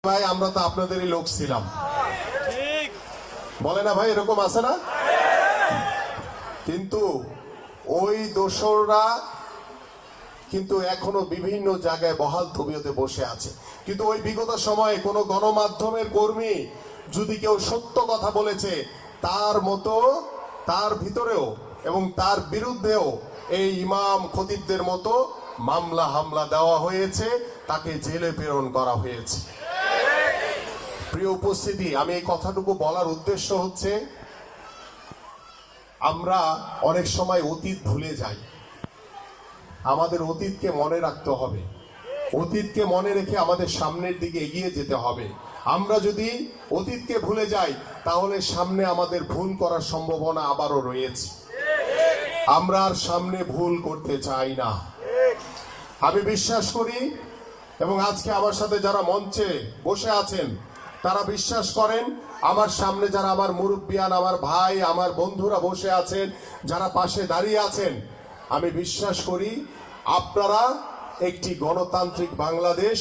ভাই আমরা তো আপনাদেরই লোক ছিলাম, বলে না ভাই, এরকম আছে না? কিন্তু ওই দোসররা কিন্তু এখনো বিভিন্ন জায়গায় বহাল তবিয়তে বসে আছে। কিন্তু ওই বিগত সময়ে কোনো গণমাধ্যমের কর্মী যদি কেউ সত্য কথা বলেছে, তার মতো তার ভিতরেও এবং তার বিরুদ্ধেও এই ইমাম খতিবদের মতো মামলা হামলা দেওয়া হয়েছে, তাকে জেলে প্রেরণ করা হয়েছে। প্রিয় উপস্থিতি, আমি এই কথাটুকু বলার উদ্দেশ্য হচ্ছে, আমরা অনেক সময় অতীত ভুলে যাই। আমাদের অতীতকে মনে রাখতে হবে, অতীতকে মনে রেখে আমাদের সামনের দিকে এগিয়ে যেতে হবে। আমরা যদি অতীতকে ভুলে যাই, তাহলে সামনে আমাদের ভুল করার সম্ভাবনা আবারও রয়েছে। আমরা আর সামনে ভুল করতে চাই না। আমি বিশ্বাস করি, এবং আজকে আমার সাথে যারা মঞ্চে বসে আছেন তারা বিশ্বাস করেন, আমার সামনে যারা আমার মুরব্বিয়ান, আমার ভাই, আমার বন্ধুরা বসে আছেন, যারা পাশে দাঁড়িয়ে আছেন, আমি বিশ্বাস করি আপনারা একটি গণতান্ত্রিক বাংলাদেশ,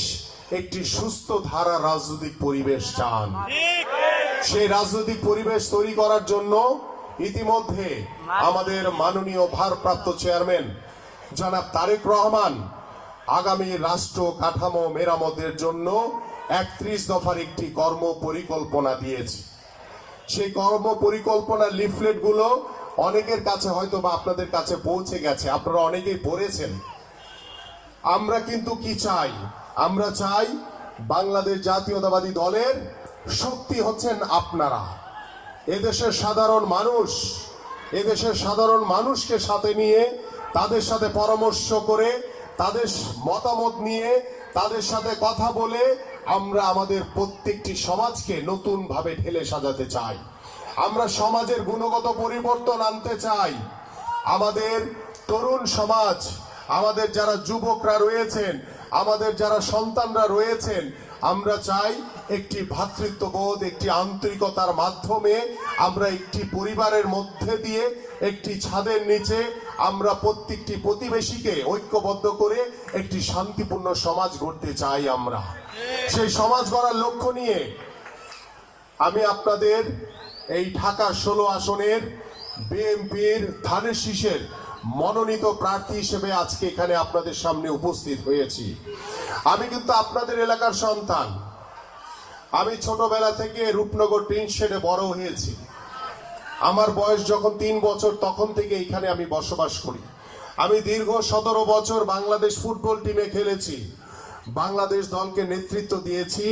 একটি সুস্থ ধারা রাজনৈতিক পরিবেশ চান। সেই রাজনৈতিক পরিবেশ তৈরি করার জন্য ইতিমধ্যে আমাদের মাননীয় ভারপ্রাপ্ত চেয়ারম্যান জনাব তারেক রহমান আগামী রাষ্ট্র কাঠামো মেরামতের জন্য 31 দফার একটি কর্ম পরিকল্পনা দিয়েছে। সেই কর্ম পরিকল্পনার লিফলেট গুলো অনেকের কাছে হয়তো বা আপনাদের কাছে পৌঁছে গেছে, আপনারা অনেকেই পড়েছেন। আমরা কিন্তু কি চাই? আমরা চাই বাংলাদেশ জাতীয়তাবাদী দলের শক্তি হচ্ছেন আপনারা, এদেশের সাধারণ মানুষ। এদেশের সাধারণ মানুষকে সাথে নিয়ে, তাদের সাথে পরামর্শ করে, তাদের মতামত নিয়ে, তাদের সাথে কথা বলে আমরা আমাদের প্রত্যেকটি সমাজকে নতুন ভাবে ঢেলে সাজাতে চাই। আমরা সমাজের গুণগত পরিবর্তন আনতে চাই। আমাদের তরুণ সমাজ, আমাদের যারা যুবকরা রয়েছেন, আমাদের যারা সন্তানরা রয়েছেন, আমরা চাই একটি ভ্রাতৃত্ববোধ, একটি আন্তরিকতার মাধ্যমে আমরা একটি পরিবারের মধ্যে দিয়ে, একটি ছাদের নিচে আমরা প্রত্যেকটি প্রতিবেশীকে ঐক্যবদ্ধ করে একটি শান্তিপূর্ণ সমাজ গড়তে চাই। আমরা সেই সমাজ গড়ার লক্ষ্য নিয়ে আমি আপনাদের এই ঢাকা 16 আসনের বিএনপির ধানের শীষের মনোনীত প্রার্থী হিসেবে আজকে এখানে আপনাদের সামনে উপস্থিত হয়েছি। আমি কিন্তু আপনাদের এলাকার সন্তান। আমি ছোটবেলা থেকে রূপনগর টিন শেডে বড় হয়েছি। আমার বয়স যখন 3 বছর, তখন থেকে এখানে আমি বসবাস করি। আমি দীর্ঘ 17 বছর বাংলাদেশ ফুটবল টিমে খেলেছি, বাংলাদেশ দলকে নেতৃত্ব দিয়েছি।